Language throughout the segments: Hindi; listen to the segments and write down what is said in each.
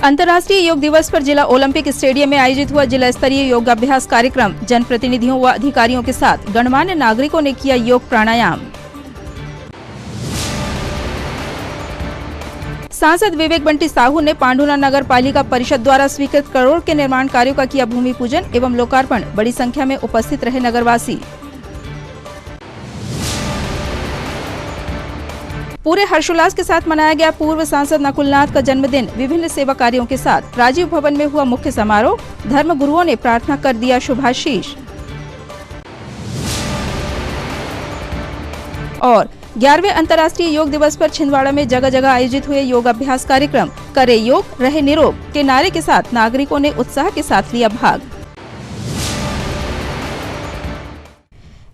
अंतर्राष्ट्रीय योग दिवस पर जिला ओलंपिक स्टेडियम में आयोजित हुआ जिला स्तरीय योगाभ्यास कार्यक्रम। जनप्रतिनिधियों व अधिकारियों के साथ गणमान्य नागरिकों ने किया योग प्राणायाम। सांसद विवेक बंटी साहू ने पांडुना नगर पालिका परिषद द्वारा स्वीकृत करोड़ के निर्माण कार्यों का किया भूमि पूजन एवं लोकार्पण। बड़ी संख्या में उपस्थित रहे नगरवासी। पूरे हर्षोल्लास के साथ मनाया गया पूर्व सांसद नकुलनाथ का जन्मदिन। विभिन्न सेवा कार्यों के साथ राजीव भवन में हुआ मुख्य समारोह। धर्म गुरुओं ने प्रार्थना कर दिया शुभाशीष। और 11वें अंतर्राष्ट्रीय योग दिवस पर छिंदवाड़ा में जगह जगह आयोजित हुए योगाभ्यास कार्यक्रम। करे योग रहे निरोग के नारे के साथ नागरिकों ने उत्साह के साथ लिया भाग।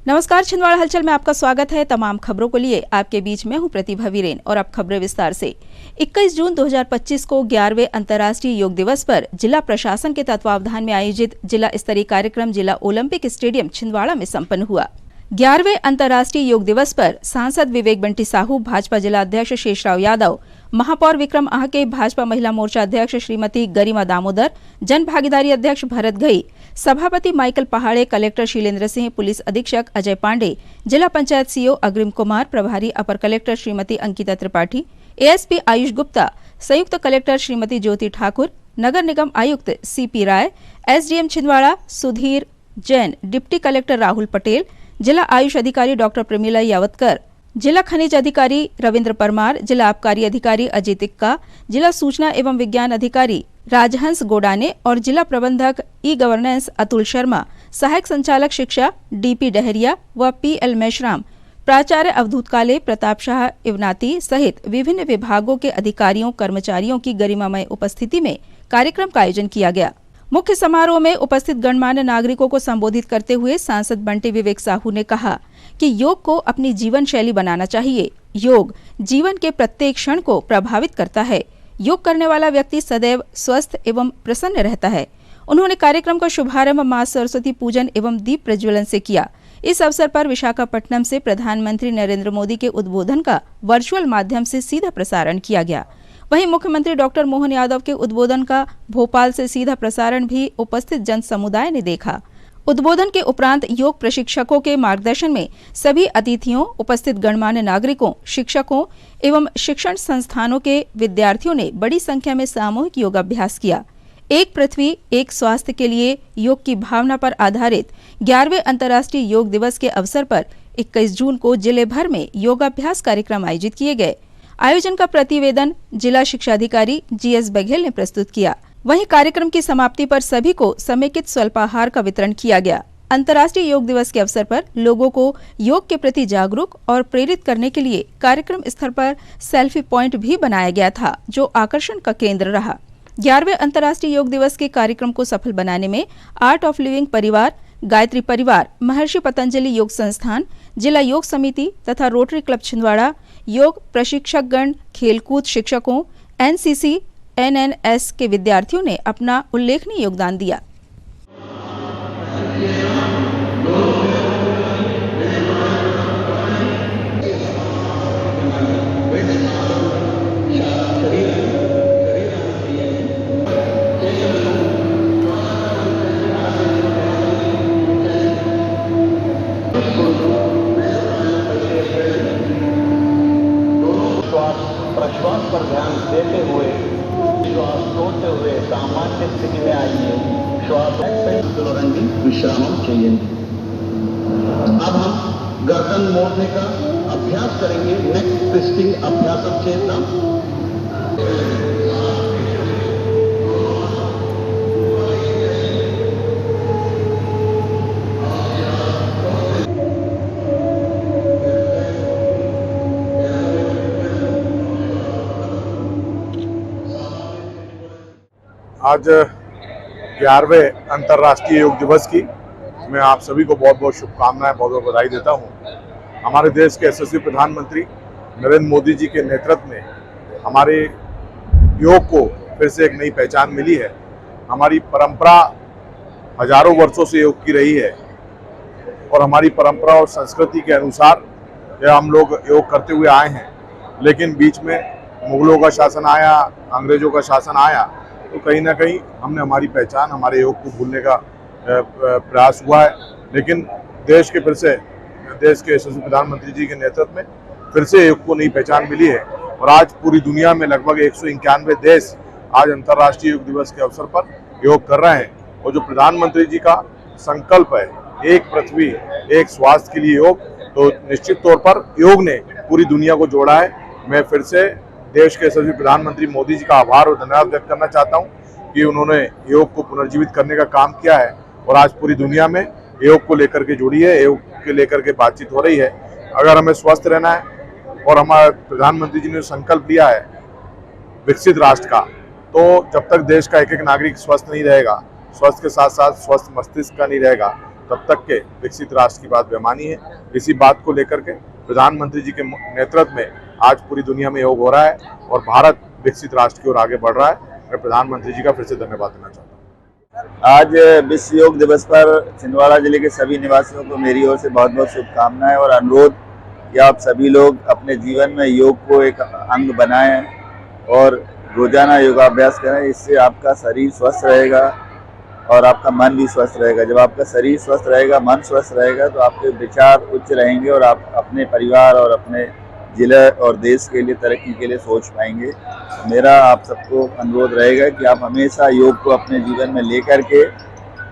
नमस्कार, छिंदवाड़ा हलचल में आपका स्वागत है। तमाम खबरों को लिए आपके बीच में हूं प्रतिभा वीरेन और अब खबरें विस्तार से। 21 जून 2025 को 11वें अंतर्राष्ट्रीय योग दिवस पर जिला प्रशासन के तत्वावधान में आयोजित जिला स्तरीय कार्यक्रम जिला ओलंपिक स्टेडियम छिंदवाड़ा में संपन्न हुआ। 11वें अंतर्राष्ट्रीय योग दिवस पर सांसद विवेक बंटी साहू, भाजपा जिला अध्यक्ष शेषराव यादव, महापौर विक्रम आहके, भाजपा महिला मोर्चा अध्यक्ष श्रीमती गरिमा दामोदर, जन भागीदारी अध्यक्ष भरत घई, सभापति माइकल पहाड़े, कलेक्टर शीलेंद्र सिंह, पुलिस अधीक्षक अजय पांडे, जिला पंचायत सीओ अग्रिम कुमार, प्रभारी अपर कलेक्टर श्रीमती अंकिता त्रिपाठी, एएसपी आयुष गुप्ता, संयुक्त कलेक्टर श्रीमती ज्योति ठाकुर, नगर निगम आयुक्त CP Rai, SDM Chhindwara Sudhir Jain, deputy collector Rahul Patel, जिला आयुष अधिकारी डॉक्टर प्रमीला यावतकर, जिला खनिज अधिकारी रविंद्र परमार, जिला आबकारी अधिकारी अजीत इक्का, जिला सूचना एवं विज्ञान अधिकारी राजहंस गोडाने और जिला प्रबंधक ई गवर्नेंस अतुल शर्मा, सहायक संचालक शिक्षा डीपी डहरिया व पीएल मेश्राम, प्राचार्य अवधूत काले, प्रताप शाह इवनाती सहित विभिन्न विभागों के अधिकारियों कर्मचारियों की गरिमामय उपस्थिति में कार्यक्रम का आयोजन किया गया। मुख्य समारोह में उपस्थित गणमान्य नागरिकों को संबोधित करते हुए सांसद बंटी विवेक साहू ने कहा कि योग को अपनी जीवन शैली बनाना चाहिए। योग जीवन के प्रत्येक क्षण को प्रभावित करता है। योग करने वाला व्यक्ति सदैव स्वस्थ एवं प्रसन्न रहता है। उन्होंने कार्यक्रम का शुभारंभ मां सरस्वती पूजन एवं दीप प्रज्वलन से किया। इस अवसर पर विशाखापट्टनम से प्रधानमंत्री नरेंद्र मोदी के उद्बोधन का वर्चुअल माध्यम से सीधा प्रसारण किया गया। वहीं मुख्यमंत्री डॉक्टर मोहन यादव के उद्बोधन का भोपाल से सीधा प्रसारण भी उपस्थित जन समुदाय ने देखा। उद्बोधन के उपरांत योग प्रशिक्षकों के मार्गदर्शन में सभी अतिथियों, उपस्थित गणमान्य नागरिकों, शिक्षकों एवं शिक्षण संस्थानों के विद्यार्थियों ने बड़ी संख्या में सामूहिक योगाभ्यास किया। एक पृथ्वी एक स्वास्थ्य के लिए योग की भावना पर आधारित 11वें अंतर्राष्ट्रीय योग दिवस के अवसर पर 21 जून को जिले भर में योगाभ्यास कार्यक्रम आयोजित किए गए। आयोजन का प्रतिवेदन जिला शिक्षा अधिकारी जीएस बघेल ने प्रस्तुत किया। वहीं कार्यक्रम की समाप्ति पर सभी को समेकित स्वल्पाहार का वितरण किया गया। अंतर्राष्ट्रीय योग दिवस के अवसर पर लोगों को योग के प्रति जागरूक और प्रेरित करने के लिए कार्यक्रम स्थल पर सेल्फी पॉइंट भी बनाया गया था, जो आकर्षण का केंद्र रहा। 11वें अंतर्राष्ट्रीय योग दिवस के कार्यक्रम को सफल बनाने में आर्ट ऑफ लिविंग परिवार, गायत्री परिवार, महर्षि पतंजलि योग संस्थान, जिला योग समिति तथा रोटरी क्लब छिंदवाड़ा, योग प्रशिक्षकगण, खेलकूद शिक्षकों, एनसीसी, एनएनएस के विद्यार्थियों ने अपना उल्लेखनीय योगदान दिया। प्रश्वास पर ध्यान देते हुए श्वास छोड़ते हुए सामान्य स्थिति में आइए। श्वास विश्राम चाहिए। अब हम गर्दन मोड़ने का अभ्यास करेंगे। नेक ट्विस्टिंग अभ्यास चेतना। आज 11वें अंतर्राष्ट्रीय योग दिवस की मैं आप सभी को बहुत बहुत शुभकामनाएं, बहुत बहुत बधाई देता हूं। हमारे देश के यशस्वी प्रधानमंत्री नरेंद्र मोदी जी के नेतृत्व में हमारे योग को फिर से एक नई पहचान मिली है। हमारी परंपरा हजारों वर्षों से योग की रही है और हमारी परंपरा और संस्कृति के अनुसार हम लोग योग करते हुए आए हैं। लेकिन बीच में मुगलों का शासन आया, अंग्रेजों का शासन आया तो कहीं ना कहीं हमने हमारी पहचान, हमारे योग को भूलने का प्रयास हुआ है। लेकिन देश के यशस्वी प्रधानमंत्री जी के नेतृत्व में फिर से योग को नई पहचान मिली है और आज पूरी दुनिया में लगभग 191 देश आज अंतर्राष्ट्रीय योग दिवस के अवसर पर योग कर रहे हैं। और जो प्रधानमंत्री जी का संकल्प है, एक पृथ्वी एक स्वास्थ्य के लिए योग, तो निश्चित तौर पर योग ने पूरी दुनिया को जोड़ा है। मैं फिर से देश के यशस्वी प्रधानमंत्री मोदी जी का आभार और धन्यवाद व्यक्त करना चाहता हूं कि उन्होंने योग को पुनर्जीवित करने का काम किया है और आज पूरी दुनिया में योग को लेकर के जुड़ी है, योग के लेकर के बातचीत हो रही है। अगर हमें स्वस्थ रहना है और हमारे प्रधानमंत्री जी ने संकल्प लिया है विकसित राष्ट्र का, तो जब तक देश का एक एक नागरिक स्वस्थ नहीं रहेगा, स्वस्थ के साथ साथ स्वस्थ मस्तिष्क का नहीं रहेगा, तब तक के विकसित राष्ट्र की बात बेमानी है। इसी बात को लेकर के प्रधानमंत्री जी के नेतृत्व में आज पूरी दुनिया में योग हो रहा है और भारत विकसित राष्ट्र की ओर आगे बढ़ रहा है। मैं प्रधानमंत्री जी का फिर से धन्यवाद देना चाहता हूँ। आज विश्व योग दिवस पर छिंदवाड़ा जिले के सभी निवासियों को मेरी ओर से बहुत बहुत शुभकामनाएं और अनुरोध कि आप सभी लोग अपने जीवन में योग को एक अंग बनाएं और रोजाना योगाभ्यास करें। इससे आपका शरीर स्वस्थ रहेगा और आपका मन भी स्वस्थ रहेगा। जब आपका शरीर स्वस्थ रहेगा, मन स्वस्थ रहेगा, तो आपके विचार उच्च रहेंगे और आप अपने परिवार और अपने जिले और देश के लिए तरक्की के लिए सोच पाएंगे। मेरा आप सबको अनुरोध रहेगा कि आप हमेशा योग को अपने जीवन में लेकर के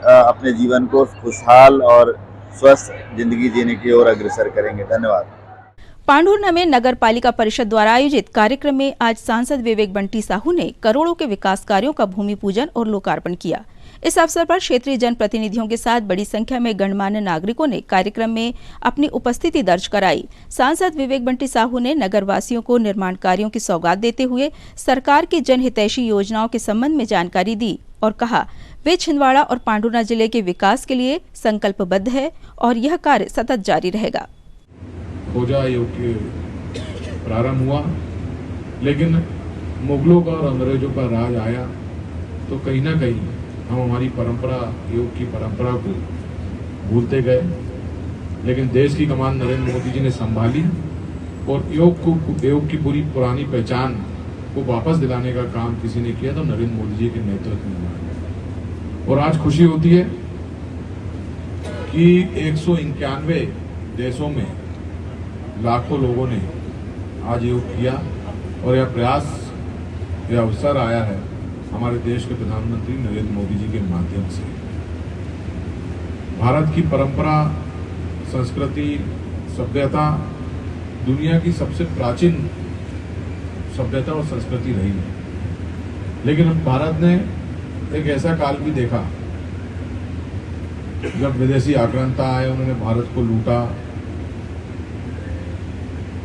अपने जीवन को खुशहाल और स्वस्थ जिंदगी जीने की ओर अग्रसर करेंगे। धन्यवाद। पांढुर्णा में नगर पालिका परिषद द्वारा आयोजित कार्यक्रम में आज सांसद विवेक बंटी साहू ने करोड़ों के विकास कार्यों का भूमि पूजन और लोकार्पण किया। इस अवसर पर क्षेत्रीय जनप्रतिनिधियों के साथ बड़ी संख्या में गणमान्य नागरिकों ने कार्यक्रम में अपनी उपस्थिति दर्ज कराई। सांसद विवेक बंटी साहू ने नगरवासियों को निर्माण कार्यों की सौगात देते हुए सरकार की जनहितैषी योजनाओं के संबंध में जानकारी दी और कहा वे छिंदवाड़ा और पांढुर्णा जिले के विकास के लिए संकल्पबद्ध है और यह कार्य सतत जारी रहेगा। खोजा योग के प्रारंभ हुआ, लेकिन मुगलों का और अंग्रेजों का राज आया तो कहीं ना कहीं हम हमारी परंपरा, योग की परंपरा को भूलते गए। लेकिन देश की कमान नरेंद्र मोदी जी ने संभाली और योग की पूरी पुरानी पहचान को वापस दिलाने का काम किसी ने किया तो नरेंद्र मोदी जी के नेतृत्व में हुआ। और आज खुशी होती है कि 191 देशों में लाखों लोगों ने आज योग किया और यह प्रयास, यह अवसर आया है हमारे देश के प्रधानमंत्री नरेंद्र मोदी जी के माध्यम से। भारत की परंपरा, संस्कृति, सभ्यता दुनिया की सबसे प्राचीन सभ्यता और संस्कृति रही है। लेकिन भारत ने एक ऐसा काल भी देखा जब विदेशी आक्रांता आए, उन्होंने भारत को लूटा,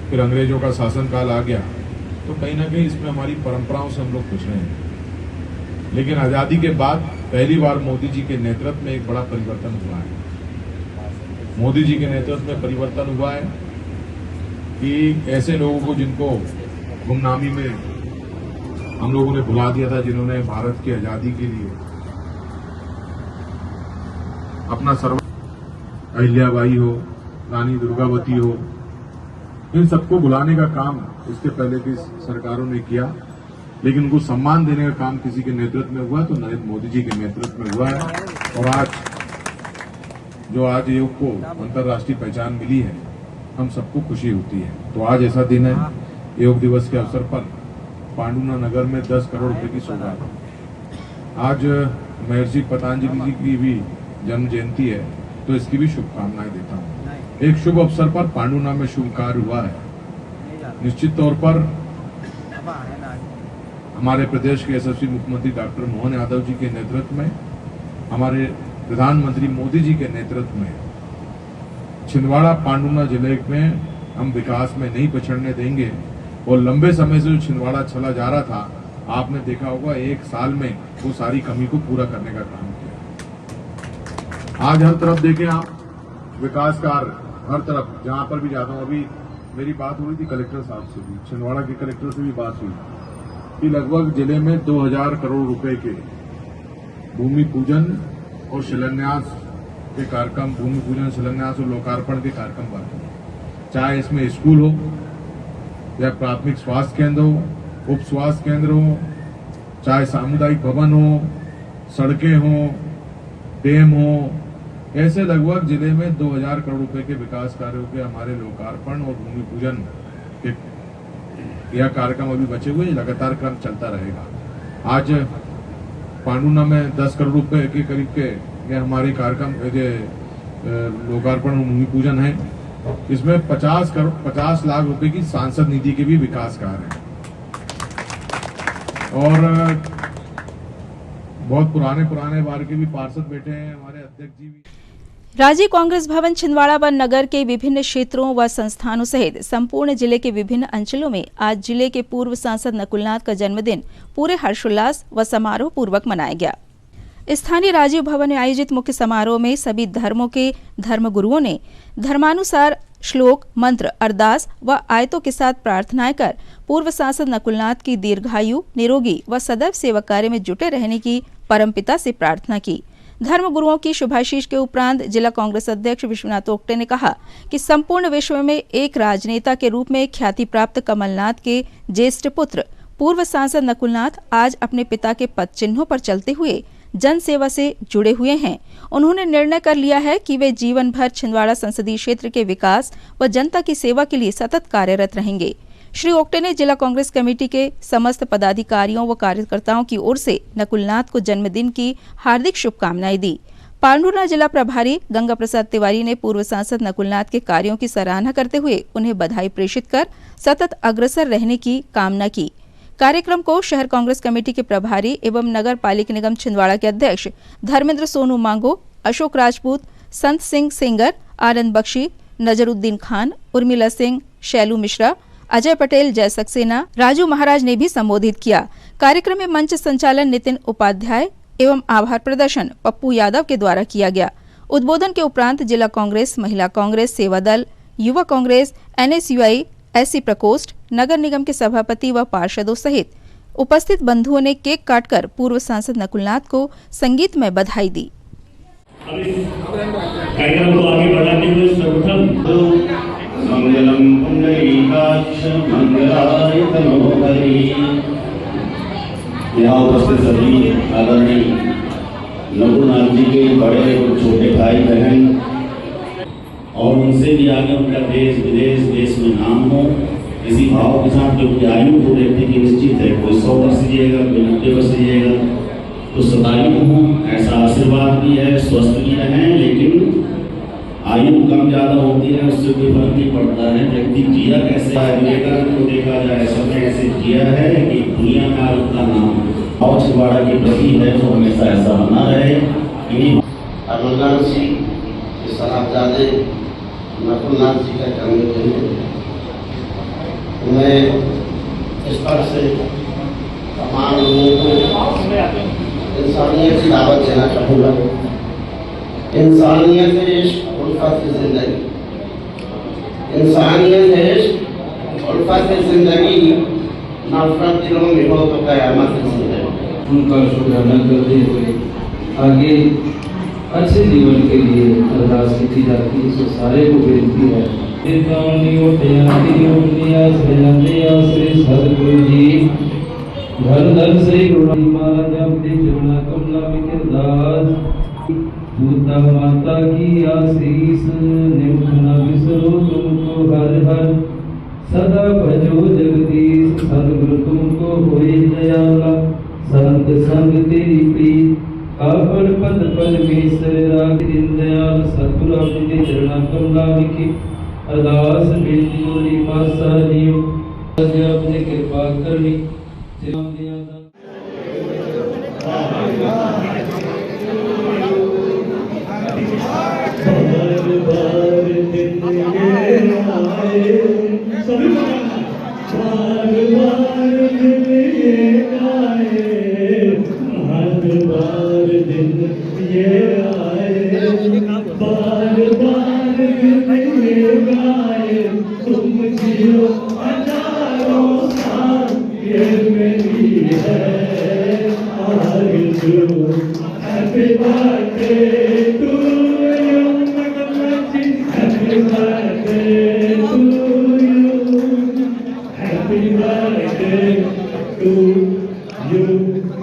फिर अंग्रेजों का शासनकाल आ गया, तो कहीं ना कहीं इसमें हमारी परंपराओं से हम लोग कुछ रहे हैं। लेकिन आज़ादी के बाद पहली बार मोदी जी के नेतृत्व में एक बड़ा परिवर्तन हुआ है। मोदी जी के नेतृत्व में परिवर्तन हुआ है कि ऐसे लोगों को जिनको गुमनामी में हम लोगों ने भुला दिया था, जिन्होंने भारत की आज़ादी के लिए अपना अहिल्याबाई हो, रानी दुर्गावती हो, इन सबको बुलाने का काम इसके पहले की सरकारों ने किया, लेकिन उनको सम्मान देने का काम किसी के नेतृत्व में हुआ तो नरेंद्र मोदी जी के नेतृत्व में हुआ है। और आज योग को अंतर्राष्ट्रीय पहचान मिली है, हम सबको खुशी होती है। तो आज ऐसा दिन है, योग दिवस के अवसर पर पांढुर्णा नगर में 10 करोड़ रुपए की सौगात। आज महर्षि पतंजलि जी की भी जन्म जयंती है, तो इसकी भी शुभकामनाएं देता हूँ। एक शुभ अवसर पर पांढुर्णा में शुभ कार्य हुआ है। निश्चित तौर पर हमारे प्रदेश के यशस्वी मुख्यमंत्री डॉक्टर मोहन यादव जी के नेतृत्व में, हमारे प्रधानमंत्री मोदी जी के नेतृत्व में छिंदवाड़ा पांढुर्णा जिले में हम विकास में नहीं पिछड़ने देंगे। और लंबे समय से जो छिंदवाड़ा चला जा रहा था, आपने देखा होगा 1 साल में वो सारी कमी को पूरा करने का काम किया। आज हर तरफ देखें आप, विकास कार्य हर तरफ, जहां पर भी जाता हूं। अभी मेरी बात हो रही थी कलेक्टर साहब से भी, छिंदवाड़ा के कलेक्टर से भी बात हुई कि लगभग जिले में 2000 करोड़ रुपए के भूमि पूजन और शिलान्यास के कार्यक्रम, भूमि पूजन, शिलान्यास और लोकार्पण के कार्यक्रम बाकी हैं। चाहे इसमें स्कूल हो या प्राथमिक स्वास्थ्य केंद्र हो, उप स्वास्थ्य केंद्र हो चाहे सामुदायिक भवन हो, सड़कें हो, डैम हो, ऐसे लगभग जिले में 2000 करोड़ रुपए के विकास कार्यों के हमारे लोकार्पण और भूमि पूजन के यह कार्यक्रम अभी बचे हुए, लगातार क्रम चलता रहेगा। आज पांडुना में 10 करोड़ रुपए के करीब के ये हमारे कार्यक्रम लोकार्पण और भूमि पूजन है। इसमें 50 लाख रुपए की सांसद निधि के भी विकास कार्य है और बहुत पुराने वार के भी पार्षद बैठे हैं, हमारे अध्यक्ष जी भी। राज्य कांग्रेस भवन छिंदवाड़ा व नगर के विभिन्न क्षेत्रों व संस्थानों सहित संपूर्ण जिले के विभिन्न अंचलों में आज जिले के पूर्व सांसद नकुलनाथ का जन्मदिन पूरे हर्षोल्लास व समारोह पूर्वक मनाया गया। स्थानीय राजीव भवन में आयोजित मुख्य समारोह में सभी धर्मों के धर्मगुरुओं ने धर्मानुसार श्लोक, मंत्र, अरदास व आयतों के साथ प्रार्थनाएं कर पूर्व सांसद नकुलनाथ की दीर्घायु, निरोगी व सदैव सेवा कार्य में जुटे रहने की परमपिता से प्रार्थना की। धर्मगुरुओं की शुभाशीष के उपरांत जिला कांग्रेस अध्यक्ष विश्वनाथ ओक्टे ने कहा कि संपूर्ण विश्व में एक राजनेता के रूप में ख्याति प्राप्त कमलनाथ के ज्येष्ठ पुत्र पूर्व सांसद नकुलनाथ आज अपने पिता के पद चिन्हों पर चलते हुए जन सेवा से जुड़े हुए हैं। उन्होंने निर्णय कर लिया है कि वे जीवन भर छिंदवाड़ा संसदीय क्षेत्र के विकास व जनता की सेवा के लिए सतत कार्यरत रहेंगे। श्री ओक्टे ने जिला कांग्रेस कमेटी के समस्त पदाधिकारियों व कार्यकर्ताओं की ओर से नकुलनाथ को जन्मदिन की हार्दिक शुभकामनाएं दी। पांडुना जिला प्रभारी गंगा प्रसाद तिवारी ने पूर्व सांसद नकुलनाथ के कार्यों की सराहना करते हुए उन्हें बधाई प्रेषित कर सतत अग्रसर रहने की कामना की। कार्यक्रम को शहर कांग्रेस कमेटी के प्रभारी एवं नगर पालिक निगम छिंदवाड़ा के अध्यक्ष धर्मेंद्र सोनू मांगो, अशोक राजपूत, संत सिंह सेंगर, आनंद बख्शी, नजरुद्दीन खान, उर्मिला सिंह, शैलू मिश्रा, अजय पटेल, जय सक्सेना, राजू महाराज ने भी संबोधित किया। कार्यक्रम में मंच संचालन नितिन उपाध्याय एवं आभार प्रदर्शन पप्पू यादव के द्वारा किया गया। उद्बोधन के उपरांत जिला कांग्रेस, महिला कांग्रेस, सेवा दल, युवा कांग्रेस, NSUI, SC प्रकोष्ठ, नगर निगम के सभापति व पार्षदों सहित उपस्थित बंधुओं ने केक काटकर पूर्व सांसद नकुलनाथ को संगीतमय बधाई दी। कार्यक्रम को आगे बढ़ाते हुए सर्वप्रथम मंगलम पुंडरीकाक्ष मंगलाय तनोहरि। यहाँ उपस्थित सभी आदरणीय नकुलनाथ जी के बड़े और छोटे भाई बहन और उनसे भी आगे उनका देश विदेश देश में नाम हो, इसी भाव के साथ, क्योंकि आयु तो व्यक्ति की निश्चित है, कोई 100 वर्ष जिएगा, कोई 90 वर्ष जिएगा, तो सदायु हो ऐसा आशीर्वाद भी है, स्वस्थ भी रहें। लेकिन आयु कम ज़्यादा होती है उससे कोई फर्क नहीं पड़ता है, व्यक्ति जिया कैसे है। विवेकानंद को देखा जाए, सबने ऐसे जिया है कि दुनिया में आज उनका नाम और छिंदवाड़ा के प्रति है, तो हमेशा ऐसा बना रहे। अमरनाथ जी के साहबजादे नकुलनाथ जी का जन्मदिन है। मैं इस पर से तमाम लोगों को इंसानियत की दावत देना चाहूँगा। इंसानियत है इश्क, उल्फत की जिंदगी। इंसानियत है इश्क, उल्फत की जिंदगी। नफरत दिलों में हो तो क़यामत की जिंदगी। उनका शुक्राना करते हुए आगे अच्छे जीवन के लिए अरदास की जाती है। तो सारे को बेनती है सदगुरु जी धन धन श्री गुरु महाराज अपने चरणा कमला में किरदार दूता माता की आशीष निम्न विसरो तुमको हर हर सदा भजो जगदीश। सदगुरु तुमको होए दयाला संत संग तेरी प्रीत आपन पद परमेश्वर राग दिन दयाल। सतगुरु अपने चरणा कमला में अरदास बेनती होली पासा जीव अपने कृपा करनी। Happy birthday to you.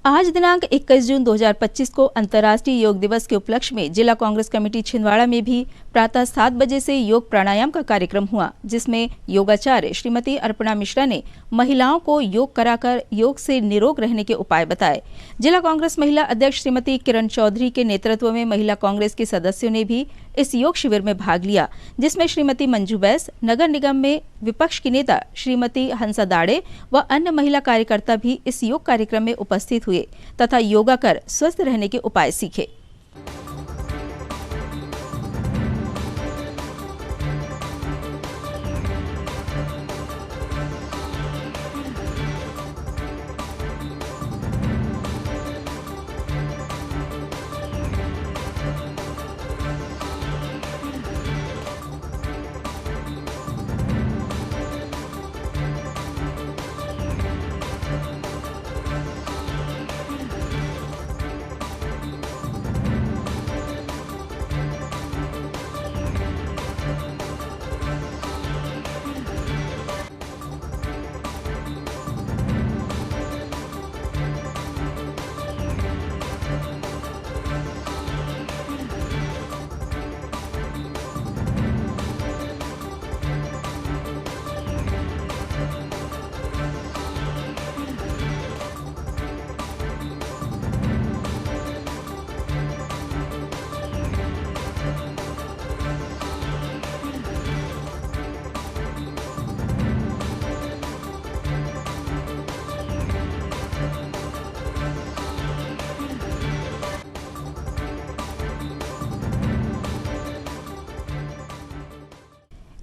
आज दिनांक 21 जून 2025 को अंतर्राष्ट्रीय योग दिवस के उपलक्ष्य में जिला कांग्रेस कमेटी छिंदवाड़ा में भी प्रातः 7 बजे से योग प्राणायाम का कार्यक्रम हुआ, जिसमें योगाचार्य श्रीमती अर्पणा मिश्रा ने महिलाओं को योग कराकर योग से निरोग रहने के उपाय बताए। जिला कांग्रेस महिला अध्यक्ष श्रीमती किरण चौधरी के नेतृत्व में महिला कांग्रेस के सदस्यों ने भी इस योग शिविर में भाग लिया, जिसमें श्रीमती मंजू बैस, नगर निगम में विपक्ष की नेता श्रीमती हंसा दाड़े व अन्य महिला कार्यकर्ता भी इस योग कार्यक्रम में उपस्थित हुए तथा योगा कर स्वस्थ रहने के उपाय सीखे।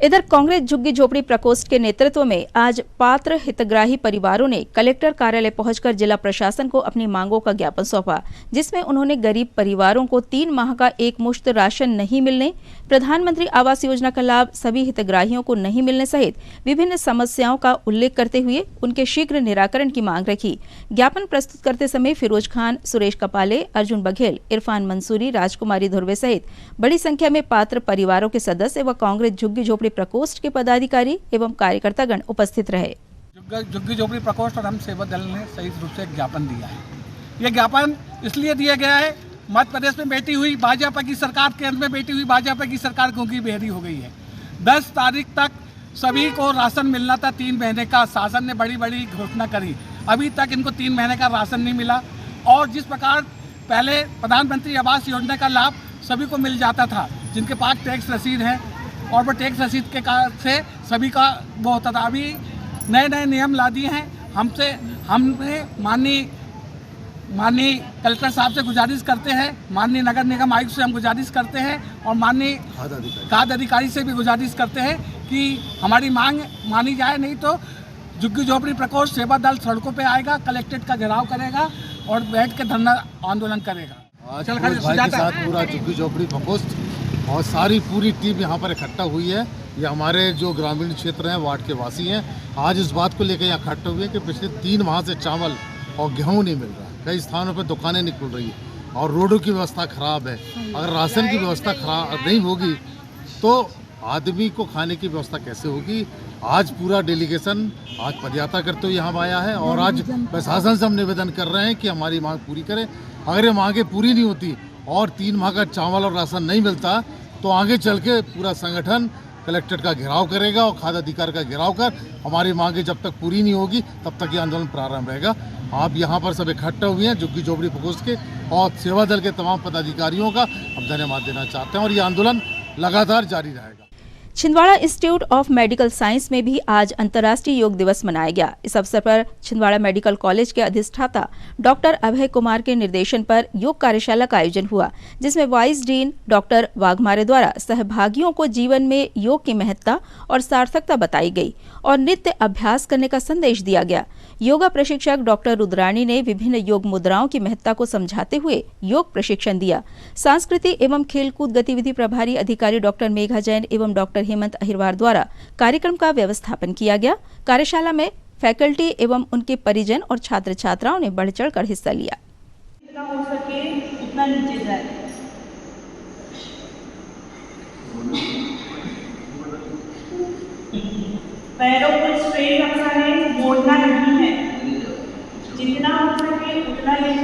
इधर कांग्रेस झुग्गी झोपड़ी प्रकोष्ठ के नेतृत्व में आज पात्र हितग्राही परिवारों ने कलेक्टर कार्यालय पहुंचकर जिला प्रशासन को अपनी मांगों का ज्ञापन सौंपा, जिसमें उन्होंने गरीब परिवारों को 3 माह का एक मुश्त राशन नहीं मिलने, प्रधानमंत्री आवास योजना का लाभ सभी हितग्राहियों को नहीं मिलने सहित विभिन्न समस्याओं का उल्लेख करते हुए उनके शीघ्र निराकरण की मांग रखी। ज्ञापन प्रस्तुत करते समय फिरोज खान, सुरेश कपाले, अर्जुन बघेल, इरफान मंसूरी, राजकुमारी धुर्वे सहित बड़ी संख्या में पात्र परिवारों के सदस्य व कांग्रेस झुग्गी झोपड़ी प्रकोष्ठ के पदाधिकारी एवं कार्यकर्तागण उपस्थित रहे। झुग्गी झोपड़ी प्रकोष्ठ और हम सेवा दल ने सही रूप से एक ज्ञापन दिया है। यह ज्ञापन इसलिए दिया गया है, मध्य प्रदेश में बैठी हुई भाजपा की सरकार, केंद्र में बैठी हुई भाजपा की सरकार गूंगी बहरी हो गई है। 10 तारीख तक सभी को राशन मिलना था, 3 महीने का। शासन ने बड़ी बड़ी घोषणा करी, अभी तक इनको 3 महीने का राशन नहीं मिला। और जिस प्रकार पहले प्रधानमंत्री आवास योजना का लाभ सभी को मिल जाता था, जिनके पास टैक्स रसीद है, और वो टैक्स रसीद के कारण से सभी का वो होता था। अभी नए नए नियम ला दिए हैं। हमने माननीय कलेक्टर साहब से गुजारिश करते हैं, माननीय नगर निगम आयुक्त से हम गुजारिश करते हैं और माननीय खाद्य अधिकारी से भी गुजारिश करते हैं कि हमारी मांग मानी जाए, नहीं तो झुग्गी झोपड़ी प्रकोष्ठ सेवा दल सड़कों पे आएगा, कलेक्ट्रेट का घेराव करेगा और बैठ के धरना आंदोलन करेगा। आज भाई के साथ पूरा झुग्गी झोपड़ी प्रकोष्ठ और सारी पूरी टीम यहाँ पर इकट्ठा हुई है। ये हमारे जो ग्रामीण क्षेत्र हैं, वार्ड के वासी हैं, आज इस बात को लेकर यहाँ इकट्ठे हुए कि पिछले 3 माह से चावल और गेहूँ नहीं मिल रहा। कई स्थानों पर दुकानें नहीं खुल रही है और रोडों की व्यवस्था खराब है। अगर राशन की व्यवस्था खराब नहीं होगी तो आदमी को खाने की व्यवस्था कैसे होगी। आज पूरा डेलीगेशन आज पदयात्रा करते हुए यहाँ आया है और आज प्रशासन से हम निवेदन कर रहे हैं कि हमारी मांग पूरी करें। अगर ये मांगें पूरी नहीं होती और 3 माह का चावल और राशन नहीं मिलता तो आगे चल के पूरा संगठन कलेक्ट्रेट का घेराव करेगा और खाद्य अधिकारी का घेराव कर हमारी मांगें जब तक पूरी नहीं होगी तब तक ये आंदोलन प्रारंभ रहेगा। आप यहाँ पर सब इकट्ठे हुए हैं झुग्गी झोपड़ी प्रकोष्ठ के और सेवा दल के तमाम पदाधिकारियों का हम धन्यवाद देना चाहते हैं और ये आंदोलन लगातार जारी रहेगा। Chhindwara institute of medical science में भी आज अंतर्राष्ट्रीय योग दिवस मनाया गया। इस अवसर पर छिंदवाड़ा मेडिकल कॉलेज के अधिष्ठाता डॉक्टर अभय कुमार के निर्देशन पर योग कार्यशाला का आयोजन हुआ, जिसमें वाइस डीन डॉक्टर वाघमारे द्वारा सहभागियों को जीवन में योग की महत्ता और सार्थकता बताई गई और नित्य अभ्यास करने का संदेश दिया गया। योगा प्रशिक्षक डॉक्टर रुद्राणी ने विभिन्न योग मुद्राओं की महत्ता को समझाते हुए योग प्रशिक्षण दिया। सांस्कृतिक एवं खेलकूद गतिविधि प्रभारी अधिकारी डॉक्टर मेघा जैन एवं डॉक्टर हेमंत अहिरवार द्वारा कार्यक्रम का व्यवस्थापन किया गया। कार्यशाला में फैकल्टी एवं उनके परिजन और छात्र छात्राओं ने बढ़ चढ़कर हिस्सा लिया। जितना हो सके उतना नीचे जाए। पैरों को स्ट्रेट रखना है, मोड़ना नहीं है। जितना हो सके उतना नीचे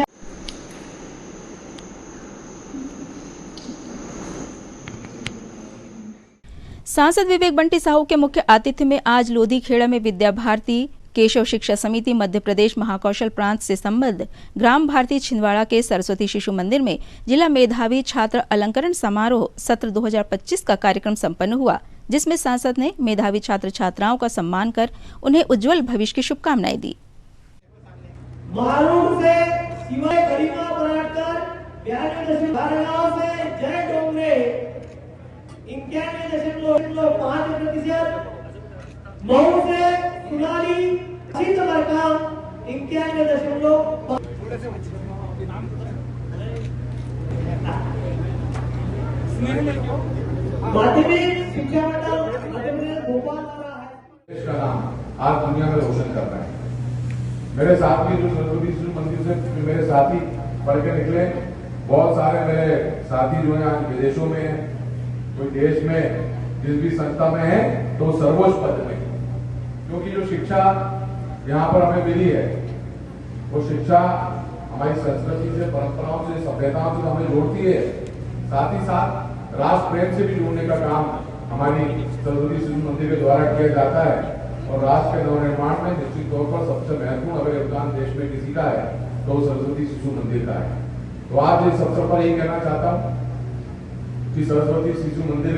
सांसद विवेक बंटी साहू के मुख्य आतिथ्य में आज लोधी खेड़ा में विद्या भारती केशव शिक्षा समिति मध्य प्रदेश महाकौशल प्रांत से संबद्ध ग्राम भारती छिंदवाड़ा के सरस्वती शिशु मंदिर में जिला मेधावी छात्र अलंकरण समारोह सत्र 2025 का कार्यक्रम संपन्न हुआ, जिसमें सांसद ने मेधावी छात्र छात्राओं का सम्मान कर उन्हें उज्जवल भविष्य की शुभकामनाएं दी। माध्यमिक शिक्षा मंडल मध्य प्रदेश भोपाल का नाम आज दुनिया में रोशन कर रहे हैं। मेरे साथ भी जो सरस्वती शिशु मंदिर से मेरे साथी पढ़ के निकले, बहुत सारे मेरे साथी जो है आज विदेशों में हैं, कोई देश में जिस भी संस्था में है तो सर्वोच्च पद में, क्योंकि जो शिक्षा यहाँ पर हमें मिली है वो शिक्षा हमारी संस्कृति से, परंपराओं से, सभ्यताओं से हमें जोड़ती है, साथ ही साथ राष्ट्र प्रेम से भी जोड़ने का काम हमारी सरस्वती शिशु मंदिर के द्वारा किया जाता है। और राष्ट्र के नवनिर्माण में निश्चित तौर पर सबसे महत्वपूर्ण अगर योगदान देश में किसी का है तो सरस्वती शिशु मंदिर का है। तो आज इस अवसर पर यही कहना चाहता हूँ कि सरस्वती शिशु मंदिर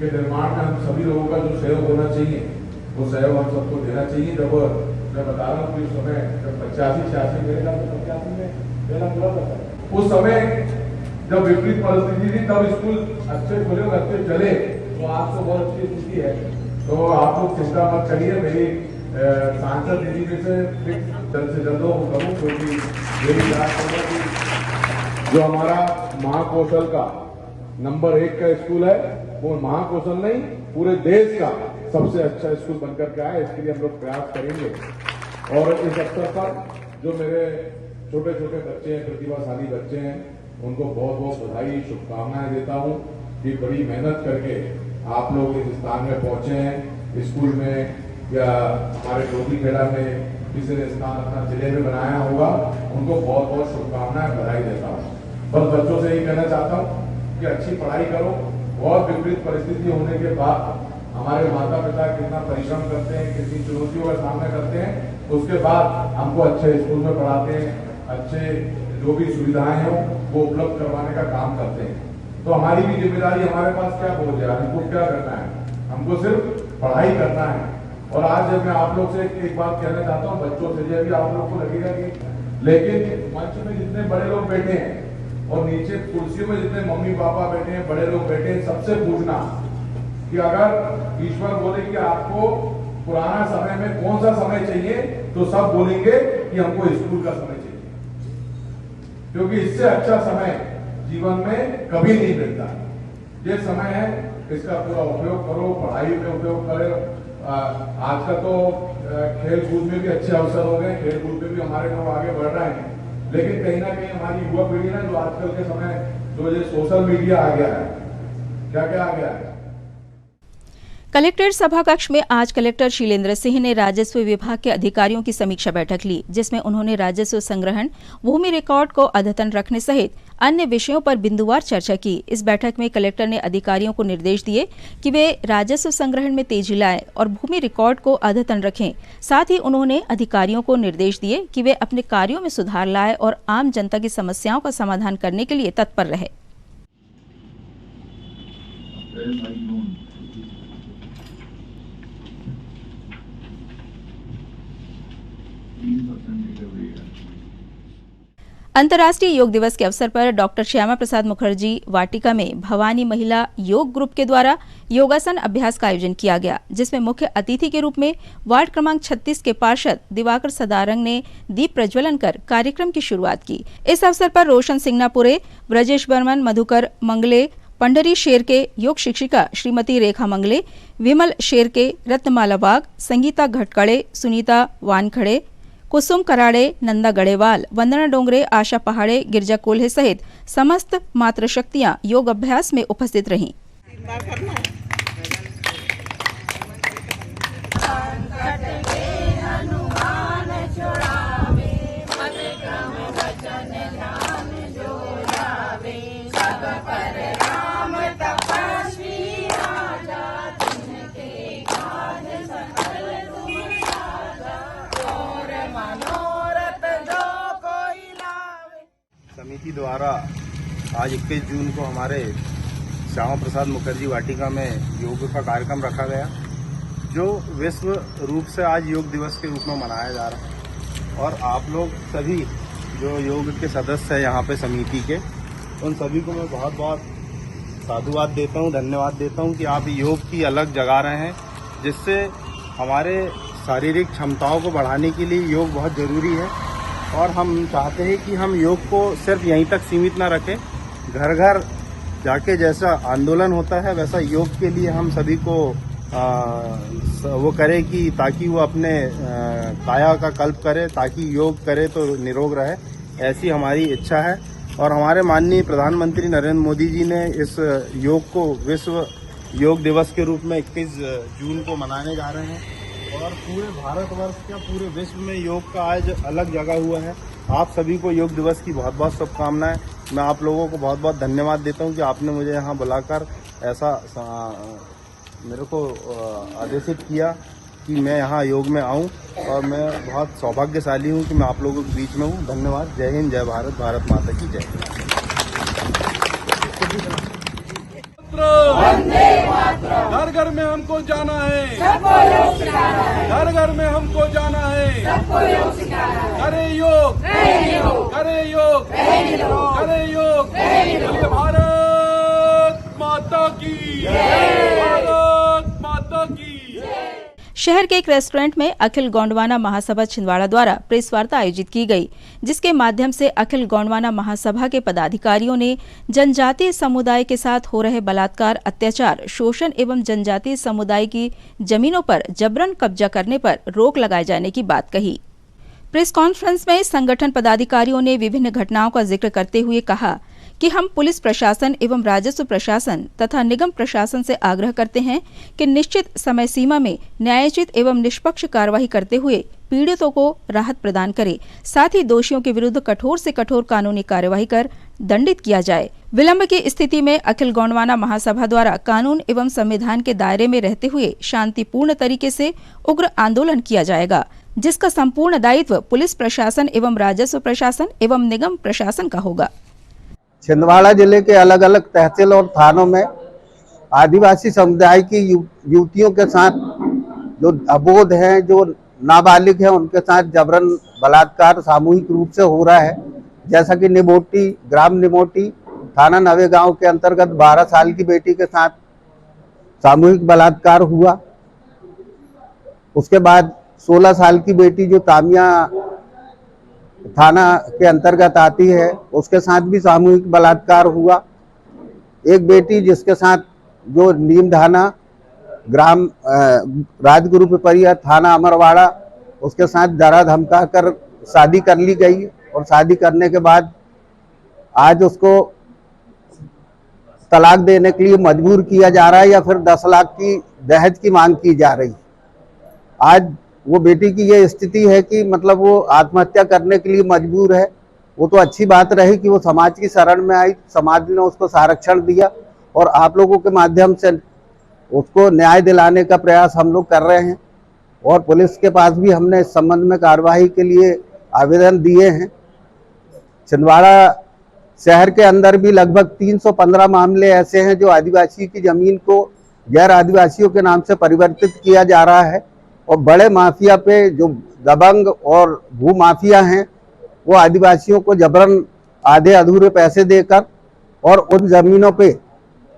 के निर्माण में हम सभी लोगों का जो सहयोग होना चाहिए वो सहयोग हम सबको देना चाहिए। जब मैं बता रहा हूँ कि उस समय जब 85-86 मेरे ख्याल से 85 में पहला खुला था, उस समय जब विपरीत परिस्थिति थी तब स्कूल अच्छे खुले और अच्छे चले, तो आज तो बहुत अच्छी स्थिति है। तो आप लोग चिंता मत करिए, मेरी सांसद दीदी में से जल्द से जल्द वो करूँ, क्योंकि मेरी बात है कि जो हमारा महाकौशल का नंबर 1 का स्कूल है वो महाकौशल नहीं पूरे देश का सबसे अच्छा स्कूल बनकर के आए, इसके लिए हम लोग प्रयास करेंगे। और इस अवसर पर जो मेरे छोटे छोटे बच्चे हैं, प्रतिभाशाली बच्चे हैं, उनको बहुत बहुत बधाई, शुभकामनाएं देता हूं कि बड़ी मेहनत करके आप लोग इस स्थान में पहुंचे हैं। स्कूल में या हमारे लोधी खेड़ा में किसी ने स्थान अपना जिले में बनाया होगा, उनको बहुत बहुत शुभकामनाएं, बधाई देता हूँ। बस बच्चों से यही कहना चाहता हूँ कि अच्छी पढ़ाई करो। बहुत विपरीत परिस्थिति होने के बाद हमारे माता पिता कितना परिश्रम करते हैं, कितनी चुनौतियों का सामना करते हैं, उसके बाद हमको अच्छे स्कूल में पढ़ाते हैं, अच्छे जो भी सुविधाएं हो वो उपलब्ध करवाने का काम करते हैं। तो हमारी भी जिम्मेदारी, हमारे पास क्या बोझ है, हमको क्या करना है, हमको सिर्फ पढ़ाई करना है। और आज जब मैं आप लोग से एक बात कहना चाहता हूँ, बच्चों से, जब भी आप लोग को लगेगा कि लेकिन मंच में जितने बड़े लोग बैठे हैं और नीचे कुर्सियों में जितने मम्मी पापा बैठे हैं, बड़े लोग बैठे हैं, सबसे पूछना कि अगर ईश्वर बोले कि आपको पुराना समय में कौन सा समय चाहिए, तो सब बोलेंगे कि हमको स्कूल का समय चाहिए, क्योंकि इससे अच्छा समय जीवन में कभी नहीं मिलता। ये समय है, इसका पूरा उपयोग करो, पढ़ाई में उपयोग करो। आज का तो खेल कूद में भी अच्छे अवसर हो गए, खेल कूद में भी हमारे लोग आगे बढ़ रहे हैं, लेकिन कहीं ना कहीं हमारी युवा पीढ़ी ना, जो आजकल के समय जो ये सोशल मीडिया आ गया है, क्या क्या आ गया है। कलेक्ट्रेट सभा कक्ष में आज कलेक्टर शीलेंद्र सिंह ने राजस्व विभाग के अधिकारियों की समीक्षा बैठक ली, जिसमें उन्होंने राजस्व संग्रहण, भूमि रिकॉर्ड को अद्यतन रखने सहित अन्य विषयों पर बिंदुवार चर्चा की। इस बैठक में कलेक्टर ने अधिकारियों को निर्देश दिए कि वे राजस्व संग्रहण में तेजी लाएं और भूमि रिकॉर्ड को अद्यतन रखें। साथ ही उन्होंने अधिकारियों को निर्देश दिए कि वे अपने कार्यों में सुधार लाएं और आम जनता की समस्याओं का समाधान करने के लिए तत्पर रहे। अंतर्राष्ट्रीय योग दिवस के अवसर पर डॉक्टर श्यामा प्रसाद मुखर्जी वाटिका में भवानी महिला योग ग्रुप के द्वारा योगासन अभ्यास का आयोजन किया गया, जिसमें मुख्य अतिथि के रूप में वार्ड क्रमांक 36 के पार्षद दिवाकर सदारंग ने दीप प्रज्वलन कर कार्यक्रम की शुरुआत की। इस अवसर पर रोशन सिंगनापुरे, ब्रजेश बर्मन, मधुकर मंगले, पंडरी शेरके, योग शिक्षिका श्रीमती रेखा मंगले, विमल शेरके, रत्नमाला वाघ, संगीता घटकड़े, सुनीता वानखड़े, कुसुम कराड़े, नंदा गड़ेवाल, वंदना डोंगरे, आशा पहाड़े, गिरजा कोल्हे सहित समस्त मातृशक्तियां योग अभ्यास में उपस्थित रहीं। सब पर राम तपस्वी राजा। समिति द्वारा आज 21 जून को हमारे श्यामा प्रसाद मुखर्जी वाटिका में योग का कार्यक्रम रखा गया, जो विश्व रूप से आज योग दिवस के रूप में मनाया जा रहा है। और आप लोग सभी जो योग के सदस्य हैं यहाँ पे समिति के, उन सभी को मैं बहुत बहुत साधुवाद देता हूँ, धन्यवाद देता हूँ कि आप योग की अलग जगा रहे हैं, जिससे हमारे शारीरिक क्षमताओं को बढ़ाने के लिए योग बहुत ज़रूरी है। और हम चाहते हैं कि हम योग को सिर्फ यहीं तक सीमित ना रखें, घर घर जाके जैसा आंदोलन होता है वैसा योग के लिए हम सभी को वो करें कि ताकि वो अपने काया का कल्प करे, ताकि योग करे तो निरोग रहे, ऐसी हमारी इच्छा है। और हमारे माननीय प्रधानमंत्री नरेंद्र मोदी जी ने इस योग को विश्व योग दिवस के रूप में 21 जून को मनाने जा रहे हैं। और पूरे भारतवर्ष का, पूरे विश्व में योग का आज अलग जगह हुआ है। आप सभी को योग दिवस की बहुत बहुत शुभकामनाएं। मैं आप लोगों को बहुत बहुत धन्यवाद देता हूं कि आपने मुझे यहां बुलाकर ऐसा मेरे को आदेशित किया कि मैं यहां योग में आऊं, और मैं बहुत सौभाग्यशाली हूं कि मैं आप लोगों के बीच में हूं। धन्यवाद। जय हिंद, जय भारत, भारत माता की जय। घर घर में हमको जाना है, घर घर में हमको जाना है। करे योग, करे योग, करे योग। भारत माता की, भारत माता की। शहर के एक रेस्टोरेंट में अखिल गोंडवाना महासभा छिंदवाड़ा द्वारा प्रेस वार्ता आयोजित की गई, जिसके माध्यम से अखिल गोंडवाना महासभा के पदाधिकारियों ने जनजातीय समुदाय के साथ हो रहे बलात्कार, अत्याचार, शोषण एवं जनजातीय समुदाय की जमीनों पर जबरन कब्जा करने पर रोक लगाए जाने की बात कही। प्रेस कॉन्फ्रेंस में संगठन पदाधिकारियों ने विभिन्न घटनाओं का जिक्र करते हुए कहा कि हम पुलिस प्रशासन एवं राजस्व प्रशासन तथा निगम प्रशासन से आग्रह करते हैं कि निश्चित समय सीमा में न्यायोचित एवं निष्पक्ष कार्रवाई करते हुए पीड़ितों को राहत प्रदान करें, साथ ही दोषियों के विरुद्ध कठोर से कठोर कानूनी कार्यवाही कर दंडित किया जाए। विलंब की स्थिति में अखिल गोंडवाना महासभा द्वारा कानून एवं संविधान के दायरे में रहते हुए शांतिपूर्ण तरीके से उग्र आंदोलन किया जाएगा, जिसका संपूर्ण दायित्व पुलिस प्रशासन एवं राजस्व प्रशासन एवं निगम प्रशासन का होगा। छिंदवाड़ा जिले के अलग अलग तहसील और थानों में आदिवासी समुदाय की युवतियों के साथ जो अबोध हैं, जो नाबालिग हैं, उनके साथ जबरन बलात्कार सामूहिक रूप से हो रहा है। जैसा कि निमोटी, ग्राम निमोटी, थाना नवेगांव के अंतर्गत 12 साल की बेटी के साथ सामूहिक बलात्कार हुआ। उसके बाद 16 साल की बेटी जो तामिया थाना के अंतर्गत आती है, उसके साथ भी सामूहिक बलात्कार हुआ। एक बेटी जिसके साथ जो नीमढाना ग्राम राजगुरु पिपरिया थाना अमरवाड़ा, उसके साथ डरा धमका कर शादी कर ली गई, और शादी करने के बाद आज उसको तलाक देने के लिए मजबूर किया जा रहा है, या फिर 10 लाख की दहेज की मांग की जा रही। आज वो बेटी की ये स्थिति है कि मतलब वो आत्महत्या करने के लिए मजबूर है। वो तो अच्छी बात रही कि वो समाज की शरण में आई, समाज ने उसको संरक्षण दिया, और आप लोगों के माध्यम से उसको न्याय दिलाने का प्रयास हम लोग कर रहे हैं। और पुलिस के पास भी हमने इस संबंध में कार्रवाई के लिए आवेदन दिए हैं। छिंदवाड़ा शहर के अंदर भी लगभग 315 मामले ऐसे हैं जो आदिवासी की जमीन को गैर आदिवासियों के नाम से परिवर्तित किया जा रहा है, और बड़े माफिया पे जो दबंग और भू माफिया हैं, वो आदिवासियों को जबरन आधे अधूरे पैसे देकर और उन जमीनों पे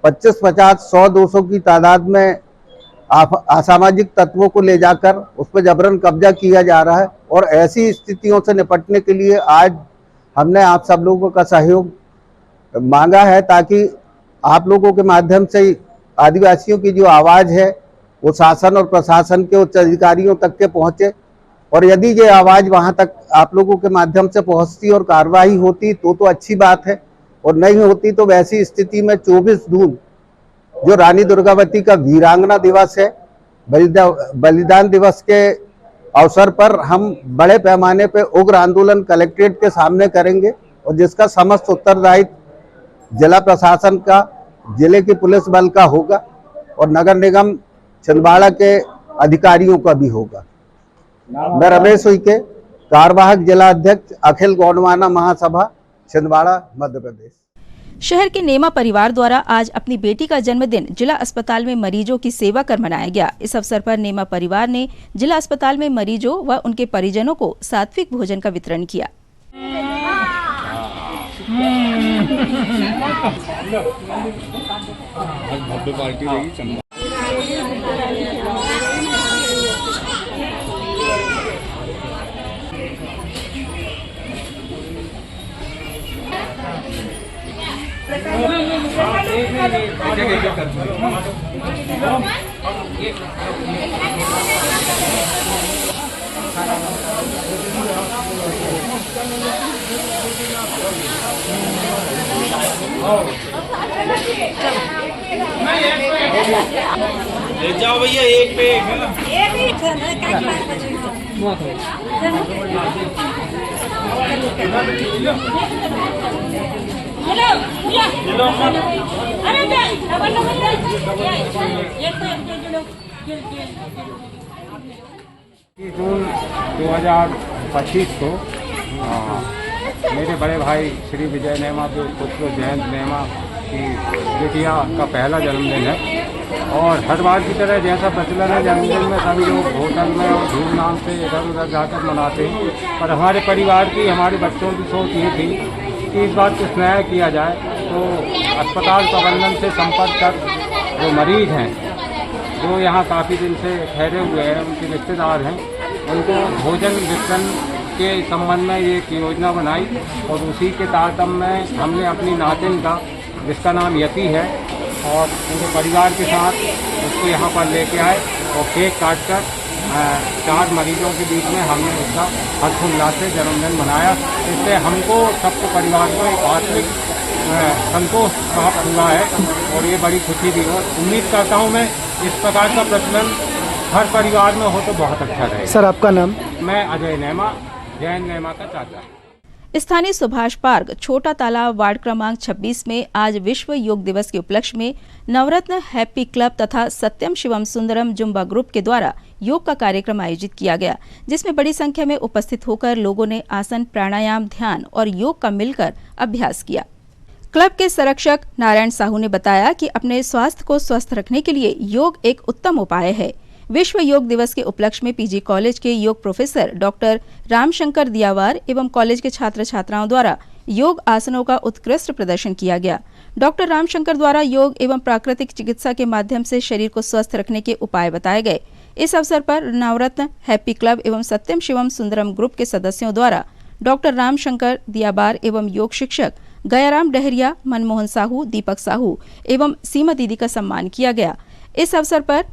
25, 50, 100, 200 की तादाद में असामाजिक तत्वों को ले जाकर उस पर जबरन कब्जा किया जा रहा है। और ऐसी स्थितियों से निपटने के लिए आज हमने आप सब लोगों का सहयोग मांगा है, ताकि आप लोगों के माध्यम से आदिवासियों की जो आवाज़ है वो शासन और प्रशासन के उच्च अधिकारियों तक के पहुँचे। और यदि ये आवाज़ वहाँ तक आप लोगों के माध्यम से पहुँचती और कार्रवाई होती तो अच्छी बात है, और नहीं होती तो वैसी स्थिति में 24 जून जो रानी दुर्गावती का वीरांगना दिवस है, बलिदान दिवस के अवसर पर हम बड़े पैमाने पे उग्र आंदोलन कलेक्ट्रेट के सामने करेंगे, और जिसका समस्त उत्तरदायित्व जिला प्रशासन का, जिले की पुलिस बल का होगा, और नगर निगम छिंदवाड़ा के अधिकारियों का भी होगा। मैं रमेश उइके, कार्यवाहक जिला अध्यक्ष, अखिल गोंडवाना महासभा छिंदवाड़ा, मध्य प्रदेश। शहर के नेमा परिवार द्वारा आज अपनी बेटी का जन्मदिन जिला अस्पताल में मरीजों की सेवा कर मनाया गया। इस अवसर पर नेमा परिवार ने जिला अस्पताल में मरीजों व उनके परिजनों को सात्विक भोजन का वितरण किया। ले जाओ भैया, एक पे एक है ना। जून 2025 को मेरे बड़े भाई श्री विजय नेमा के पुत्र जयंत नेमा की बेटिया का पहला जन्मदिन है और हर बार की तरह जैसा प्रचलन है जन्मदिन में सभी लोग होटल में और धूमधाम से इधर उधर जाकर मनाते हैं। पर हमारे परिवार की, हमारे बच्चों की सोच ये थी कि इस बात कुछ नया किया जाए, तो अस्पताल प्रबंधन से संपर्क कर जो मरीज हैं, जो यहाँ काफ़ी दिन से ठहरे हुए हैं, उनके रिश्तेदार हैं, उनको भोजन वितरण के संबंध में ये एक योजना बनाई और उसी के तारतम्य में हमने अपनी नातिन का, जिसका नाम यति है, और उनके परिवार के साथ उसको यहाँ पर लेके आए और केक काट कर 4 मरीजों के बीच में हमने उसका हर्षोल्लास से जन्मदिन मनाया। इससे हमको सबको परिवार को एक आत्मिक संतोष प्राप्त हुआ है और ये बड़ी खुशी दी। और उम्मीद करता हूँ मैं इस प्रकार का प्रचलन हर परिवार में हो तो बहुत अच्छा रहेगा। सर, आपका नाम? मैं अजय नेमा, जैन नेमा का चाचा। स्थानीय सुभाष पार्क, छोटा तालाब, वार्ड क्रमांक 26 में आज विश्व योग दिवस के उपलक्ष्य में नवरत्न हैप्पी क्लब तथा सत्यम शिवम सुंदरम जुम्बा ग्रुप के द्वारा योग का कार्यक्रम आयोजित किया गया, जिसमें बड़ी संख्या में उपस्थित होकर लोगों ने आसन, प्राणायाम, ध्यान और योग का मिलकर अभ्यास किया। क्लब के संरक्षक नारायण साहू ने बताया कि अपने स्वास्थ्य को स्वस्थ रखने के लिए योग एक उत्तम उपाय है। विश्व योग दिवस के उपलक्ष्य में पीजी कॉलेज के योग प्रोफेसर डॉक्टर रामशंकर दियावार एवं कॉलेज के छात्र छात्राओं द्वारा योग आसनों का उत्कृष्ट प्रदर्शन किया गया। डॉक्टर रामशंकर द्वारा योग एवं प्राकृतिक चिकित्सा के माध्यम से शरीर को स्वस्थ रखने के उपाय बताए गए। इस अवसर पर नवरत्न हैप्पी क्लब एवं सत्यम शिवम सुंदरम ग्रुप के सदस्यों द्वारा डॉक्टर रामशंकर दियाबार एवं योग शिक्षक गयाराम डहरिया, मनमोहन साहू, दीपक साहू एवं सीमा दीदी का सम्मान किया गया। इस अवसर पर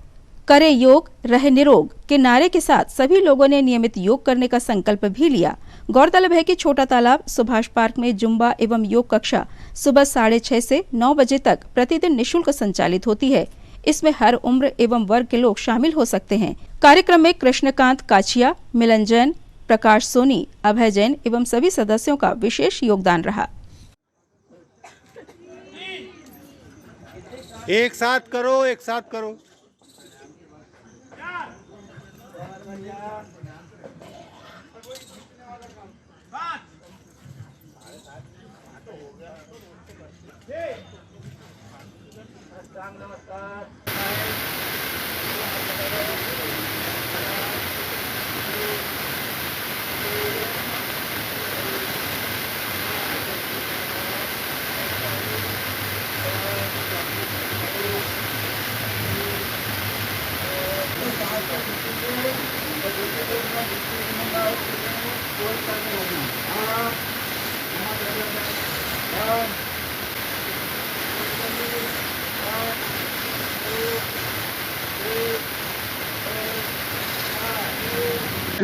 करे योग रहे निरोग के नारे के साथ सभी लोगों ने नियमित योग करने का संकल्प भी लिया। गौरतलब है कि छोटा तालाब सुभाष पार्क में जुम्बा एवं योग कक्षा सुबह 6:30 से 9 बजे तक प्रतिदिन निःशुल्क संचालित होती है। इसमें हर उम्र एवं वर्ग के लोग शामिल हो सकते हैं। कार्यक्रम में कृष्णकांत काछिया, मिलन जैन, प्रकाश सोनी, अभय जैन एवं सभी सदस्यों का विशेष योगदान रहा। एक साथ करो, एक साथ करो।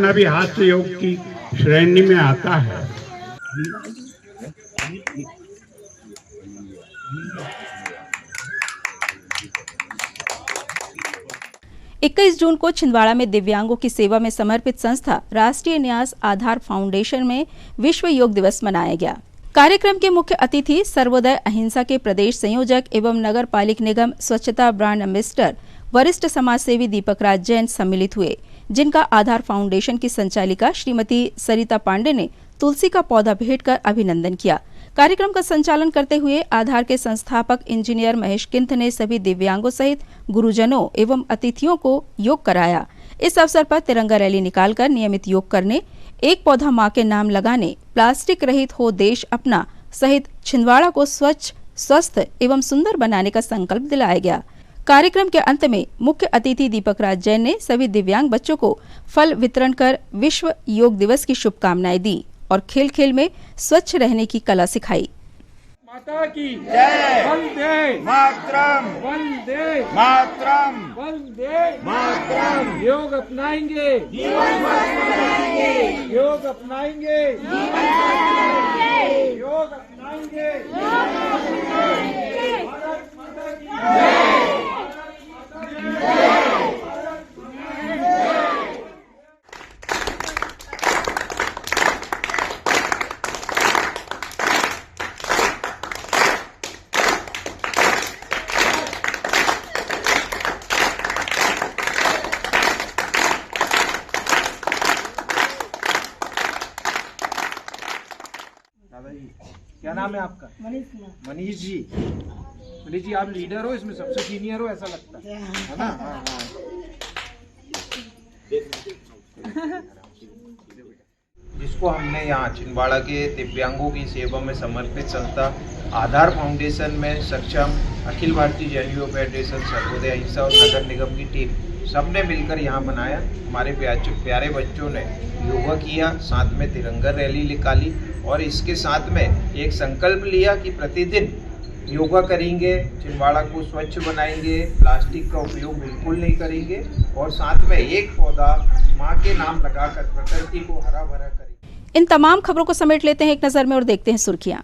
भी हास्य योग की श्रेणी में आता है। 21 जून को छिंदवाड़ा में दिव्यांगों की सेवा में समर्पित संस्था राष्ट्रीय न्यास आधार फाउंडेशन में विश्व योग दिवस मनाया गया। कार्यक्रम के मुख्य अतिथि सर्वोदय अहिंसा के प्रदेश संयोजक एवं नगर पालिक निगम स्वच्छता ब्रांड एम्बेसडर वरिष्ठ समाजसेवी दीपक राज जैन सम्मिलित हुए, जिनका आधार फाउंडेशन की संचालिका श्रीमती सरिता पांडे ने तुलसी का पौधा भेंट कर अभिनंदन किया। कार्यक्रम का संचालन करते हुए आधार के संस्थापक इंजीनियर महेश किंथ ने सभी दिव्यांगों सहित गुरुजनों एवं अतिथियों को योग कराया। इस अवसर पर तिरंगा रैली निकालकर नियमित योग करने, एक पौधा मां के नाम लगाने, प्लास्टिक रहित हो देश अपना सहित छिंदवाड़ा को स्वच्छ, स्वस्थ एवं सुंदर बनाने का संकल्प दिलाया गया। कार्यक्रम के अंत में मुख्य अतिथि दीपक राज जैन ने सभी दिव्यांग बच्चों को फल वितरण कर विश्व योग दिवस की शुभकामनाएं दी और खेल खेल में स्वच्छ रहने की कला सिखाई। माता की जय। वंदे मातरम। वंदे मातरम। वंदे मातरम। योग अपनाएंगे, जीवन बनाएंगे। योग अपनाएंगे, जीवन बनाएंगे। योग अपनाएंगे, भारत माता की जय। दादाजी, क्या नाम है आपका? मनीष जी। मनीष जी, आप लीडर हो, इसमें सबसे सीनियर हो ऐसा लगता है ना? हाँ। जिसको हमने यहाँ छिंदवाड़ा के दिव्यांगों की सेवा में समर्पित संस्था आधार फाउंडेशन में सक्षम अखिल भारतीय जन योग फेडरेशन, सर्वोदय अहिंसा और नगर निगम की टीम सबने मिलकर यहाँ बनाया। हमारे प्यारे बच्चों ने योगा किया, साथ में तिरंगा रैली निकाली और इसके साथ में एक संकल्प लिया कि प्रतिदिन योगा करेंगे, छिंदवाड़ा को स्वच्छ बनाएंगे, प्लास्टिक का उपयोग बिल्कुल नहीं करेंगे और साथ में एक पौधा माँ के नाम लगाकर प्रकृति को हरा भरा करेंगे। इन तमाम खबरों को समेट लेते हैं एक नजर में और देखते हैं सुर्खियां।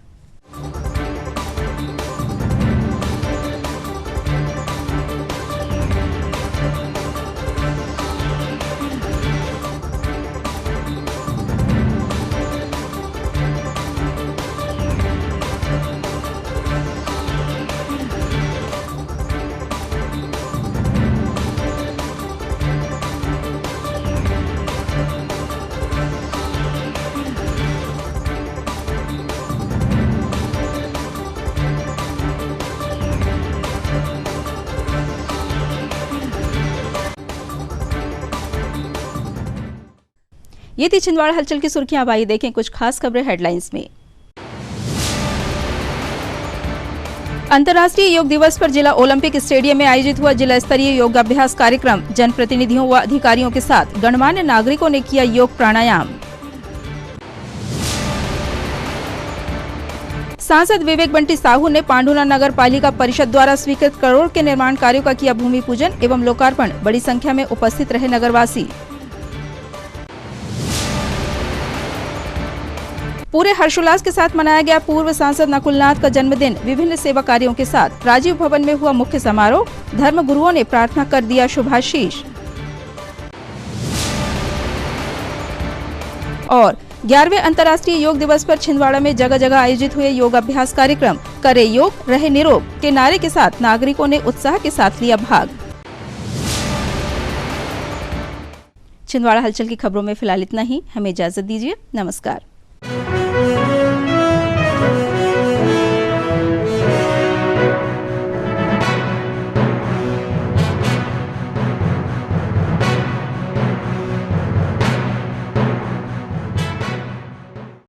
ये थी छिंदवाड़ा हलचल की सुर्खियां। अब आइए देखें कुछ खास खबरें हेडलाइंस में। अंतर्राष्ट्रीय योग दिवस पर जिला ओलंपिक स्टेडियम में आयोजित हुआ जिला स्तरीय योगाभ्यास कार्यक्रम। जनप्रतिनिधियों व अधिकारियों के साथ गणमान्य नागरिकों ने किया योग प्राणायाम। सांसद विवेक बंटी साहू ने पांडुना नगर पालिका परिषद द्वारा स्वीकृत करोड़ के निर्माण कार्यों का किया भूमि पूजन एवं लोकार्पण। बड़ी संख्या में उपस्थित रहे नगरवासी। पूरे हर्षोल्लास के साथ मनाया गया पूर्व सांसद नकुलनाथ का जन्मदिन। विभिन्न सेवा कार्यों के साथ राजीव भवन में हुआ मुख्य समारोह। धर्म गुरुओं ने प्रार्थना कर दिया शुभाशीष। और 11वें अंतर्राष्ट्रीय योग दिवस पर छिंदवाड़ा में जगह जगह आयोजित हुए योगाभ्यास कार्यक्रम। करे योग, रहे निरोग के नारे के साथ नागरिकों ने उत्साह के साथ लिया भाग। छिंदवाड़ा हलचल की खबरों में फिलहाल इतना ही। हमें इजाजत दीजिए। नमस्कार।